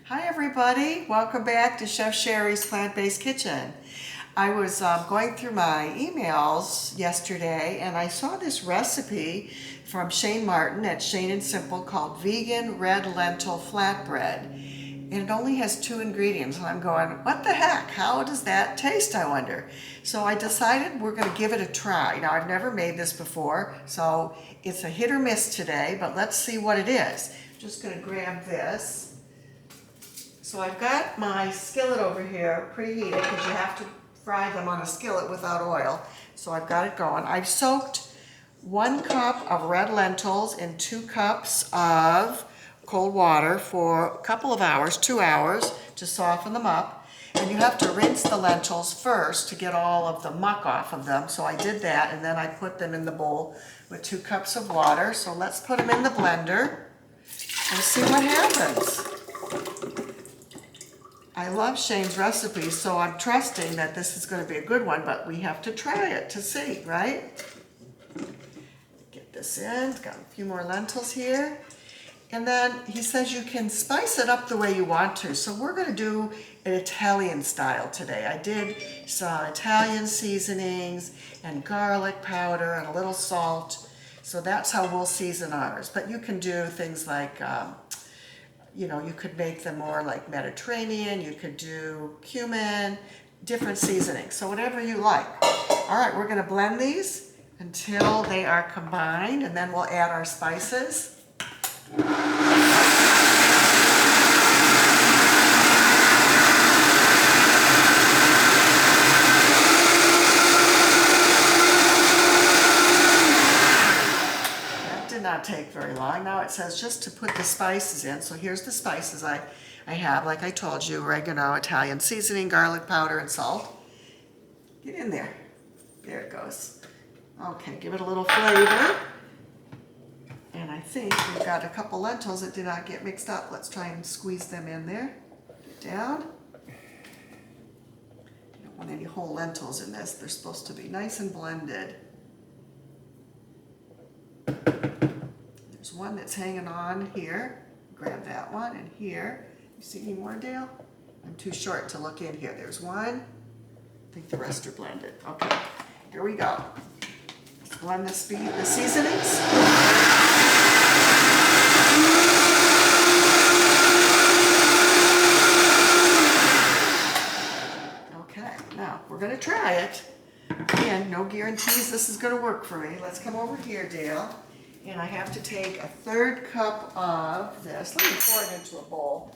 Hi everybody, welcome back to Chef Sherry's Plant-Based Kitchen. I was going through my emails yesterday and I saw this recipe from Shane Martin at Shane and Simple called Vegan Red Lentil Flatbread. And it only has 2 ingredients and I'm going, what the heck? How does that taste, I wonder? So I decided we're going to give it a try. Now I've never made this before, so it's a hit or miss today, but let's see what it is. I'm just going to grab this. So I've got my skillet over here preheated because you have to fry them on a skillet without oil. So I've got it going. I've soaked 1 cup of red lentils in 2 cups of cold water for a couple of hours, 2 hours, to soften them up. And you have to rinse the lentils first to get all of the muck off of them. So I did that and then I put them in the bowl with 2 cups of water. So let's put them in the blender and see what happens. I love Shane's recipes, so I'm trusting that this is going to be a good one, but we have to try it to see, right? Get this in, got a few more lentils here. And then he says you can spice it up the way you want to. So we're going to do an Italian style today. I did some Italian seasonings and garlic powder and a little salt. So that's how we'll season ours. But you can do things like you could make them more like Mediterranean, you could do cumin, different seasonings, so whatever you like. All right, we're gonna blend these until they are combined and then we'll add our spices. Not take very long. Now it says just to put the spices in. So here's the spices I have, like I told you, oregano, Italian seasoning, garlic powder, and salt. Get in there. There it goes. Okay, give it a little flavor. And I think we've got a couple lentils that did not get mixed up. Let's try and squeeze them in there. Get down. You don't want any whole lentils in this. They're supposed to be nice and blended. There's one that's hanging on here. Grab that one, and here. You see any more, Dale? I'm too short to look in here. There's one. I think the rest are blended. Okay, here we go. Let's blend the seasonings. Okay, now we're going to try it. Again, no guarantees this is going to work for me. Let's come over here, Dale. And I have to take a 1/3 cup of this. Let me pour it into a bowl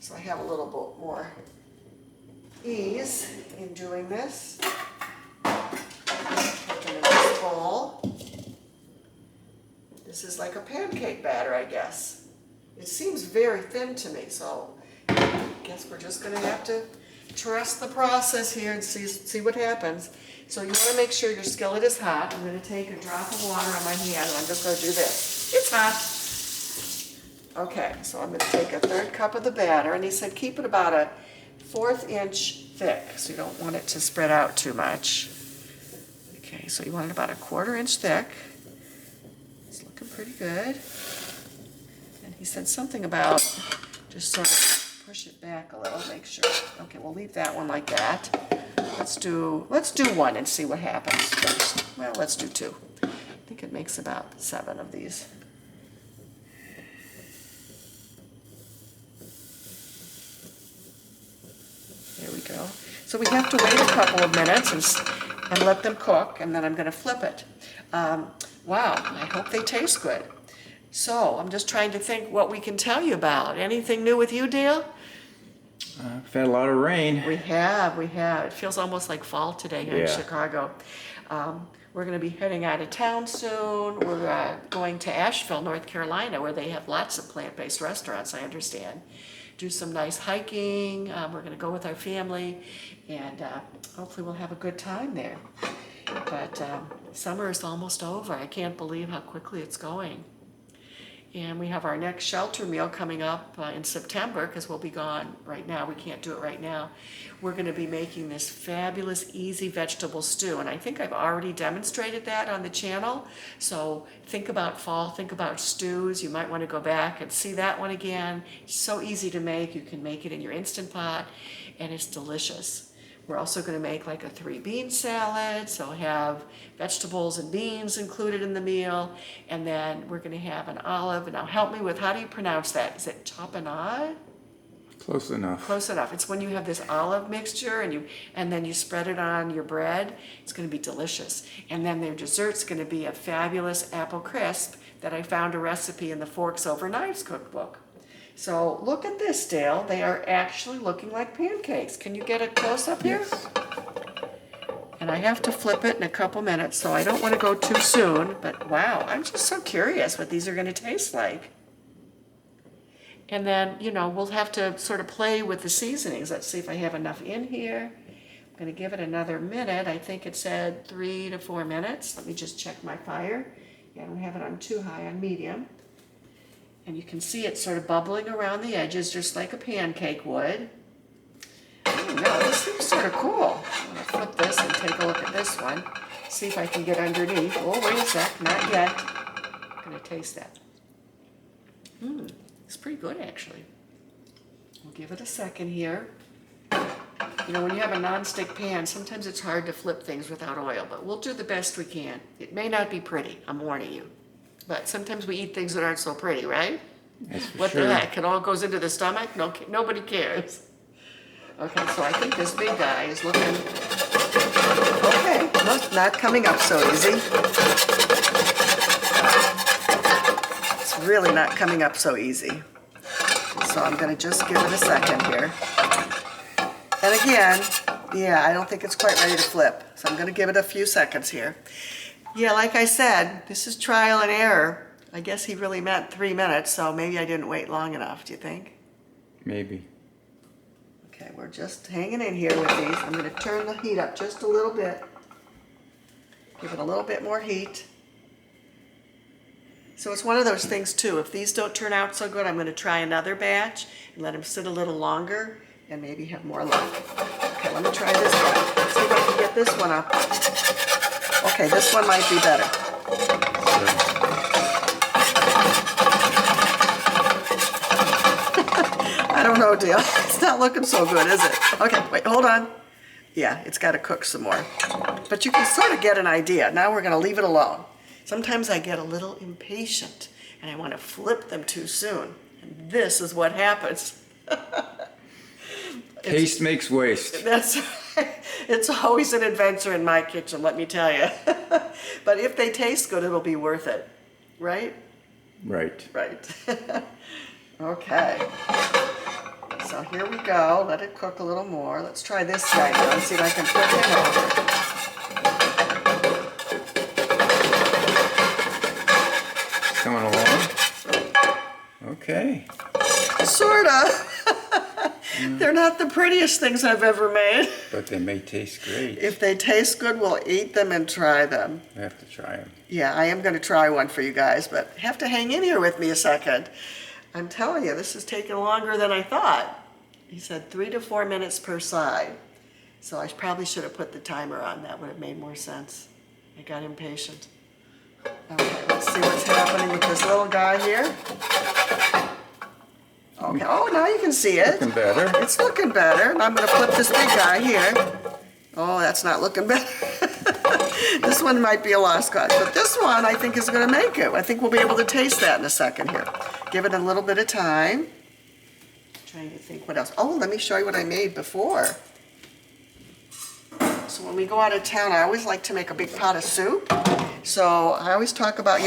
so I have a little bit more ease in doing this. Put it in this bowl. This is like a pancake batter, I guess. It seems very thin to me, so I guess we're just going to have to trust the process here and see what happens. So you want to make sure your skillet is hot. I'm going to take a drop of water on my hand and I'm just going to do this. It's hot. Okay, so I'm going to take a 1/3 cup of the batter, and he said keep it about a 1/4 inch thick, so you don't want it to spread out too much. Okay, so you want it about a 1/4 inch thick. It's looking pretty good. And he said something about just sort of push it back a little, make sure. Okay, we'll leave that one like that. Let's do 1 and see what happens first. Well, let's do 2. I think it makes about 7 of these. There we go. So we have to wait a couple of minutes and let them cook, and then I'm going to flip it. Wow, I hope they taste good. So I'm just trying to think what we can tell you about. Anything new with you, Dale? We've had a lot of rain. We have. It feels almost like fall today here in Chicago. We're going to be heading out of town soon. We're going to Asheville, North Carolina, where they have lots of plant-based restaurants, I understand. Do some nice hiking. We're going to go with our family, and hopefully we'll have a good time there. But summer is almost over. I can't believe how quickly it's going. And we have our next shelter meal coming up in September, because we'll be gone right now. We can't do it right now. We're going to be making this fabulous, easy vegetable stew. And I think I've already demonstrated that on the channel. So think about fall, think about stews. You might want to go back and see that one again. It's so easy to make. You can make it in your Instant Pot, and it's delicious. We're also going to make like a 3-bean salad, so have vegetables and beans included in the meal, and then we're going to have an olive. Now help me with, how do you pronounce that? Is it tapenade? Close enough. Close enough. It's when you have this olive mixture and then you spread it on your bread. It's going to be delicious. And then their dessert's going to be a fabulous apple crisp that I found a recipe in the Forks Over Knives cookbook. So look at this, Dale. They are actually looking like pancakes. Can you get a close-up here? Yes. And I have to flip it in a couple minutes, so I don't want to go too soon. But wow, I'm just so curious what these are going to taste like. And then, we'll have to sort of play with the seasonings. Let's see if I have enough in here. I'm going to give it another minute. I think it said 3 to 4 minutes. Let me just check my fire. Yeah, I don't have it on too high, on medium. And you can see it sort of bubbling around the edges, just like a pancake would. Oh no, this seems sort of cool. I'm going to flip this and take a look at this one. See if I can get underneath. Oh, wait a sec, not yet. I'm going to taste that. It's pretty good, actually. We'll give it a second here. When you have a non-stick pan, sometimes it's hard to flip things without oil, but we'll do the best we can. It may not be pretty, I'm warning you. But sometimes we eat things that aren't so pretty, right? That's for What sure. the heck? It all goes into the stomach? No, nobody cares. Okay, so I think this big guy is looking... Okay, well, not coming up so easy. It's really not coming up so easy. So I'm going to just give it a second here. And again, yeah, I don't think it's quite ready to flip. So I'm going to give it a few seconds here. Yeah, like I said, this is trial and error. I guess he really meant 3 minutes, so maybe I didn't wait long enough, do you think? Maybe. Okay, we're just hanging in here with these. I'm going to turn the heat up just a little bit. Give it a little bit more heat. So it's one of those things too, if these don't turn out so good, I'm going to try another batch and let them sit a little longer and maybe have more luck. Okay, let me try this one. Let's see if I can get this one up. Okay, this one might be better. I don't know, Dale. It's not looking so good, is it? Okay, wait, hold on. Yeah, it's got to cook some more. But you can sort of get an idea. Now we're going to leave it alone. Sometimes I get a little impatient and I want to flip them too soon. And this is what happens. Taste makes waste. That's right. It's always an adventure in my kitchen, let me tell you. But if they taste good, it'll be worth it. Right? Right. Right. Okay. So here we go. Let it cook a little more. Let's try this guy now and see if I can flip him over. Coming along. Okay. Sorta. They're not the prettiest things I've ever made. But they may taste great. If they taste good, we'll eat them and try them. I have to try them. Yeah, I am going to try one for you guys, but have to hang in here with me a second. I'm telling you, this is taking longer than I thought. He said 3 to 4 minutes per side. So I probably should have put the timer on. That would have made more sense. I got impatient. Okay, let's see what's happening with this little guy here. Okay, oh, now you can see it. Looking better. It's looking better. I'm going to flip this big guy here. Oh, that's not looking better. This one might be a lost cause, but this one I think is going to make it. I think we'll be able to taste that in a second here. Give it a little bit of time. Trying to think what else. Oh, let me show you what I made before. So when we go out of town, I always like to make a big pot of soup. So I always talk about,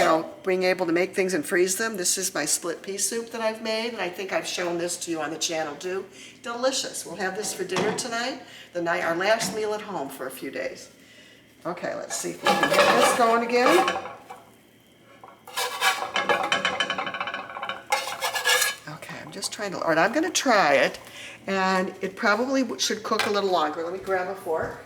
being able to make things and freeze them. This is my split pea soup that I've made, and I think I've shown this to you on the channel too. Delicious. We'll have this for dinner tonight, our last meal at home for a few days. Okay, let's see if we can get this going again. Okay, I'm just trying to, all right, I'm going to try it, and it probably should cook a little longer. Let me grab a fork.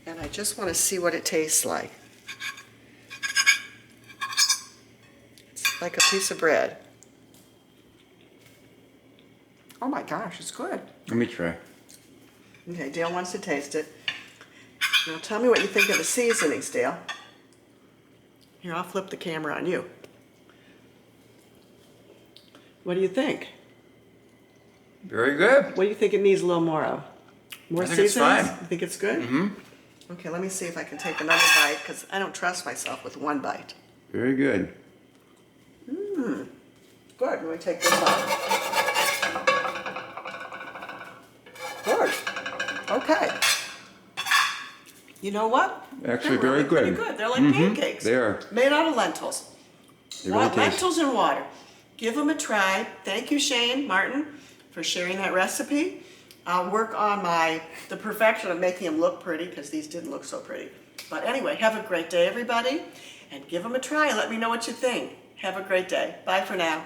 And I just want to see what it tastes like. like a piece of bread. Oh my gosh, it's good. Let me try. Okay, Dale wants to taste it. Now tell me what you think of the seasonings, Dale. Here, I'll flip the camera on you. What do you think? Very good. What do you think it needs a little more of? More I think it's seasonings? fine. You think it's good? Mm-hmm. Okay, let me see if I can take another bite, because I don't trust myself with one bite. Very good. Good, let me take this off. Good. Okay. You know what? Actually, They're really very pretty good. good. They're like pancakes. They are. Made out of lentils. They're very tasty. Lentils and water. Give them a try. Thank you, Shane Martin, for sharing that recipe. I'll work on the perfection of making them look pretty, because these didn't look so pretty. But anyway, have a great day, everybody, and give them a try and let me know what you think. Have a great day. Bye for now.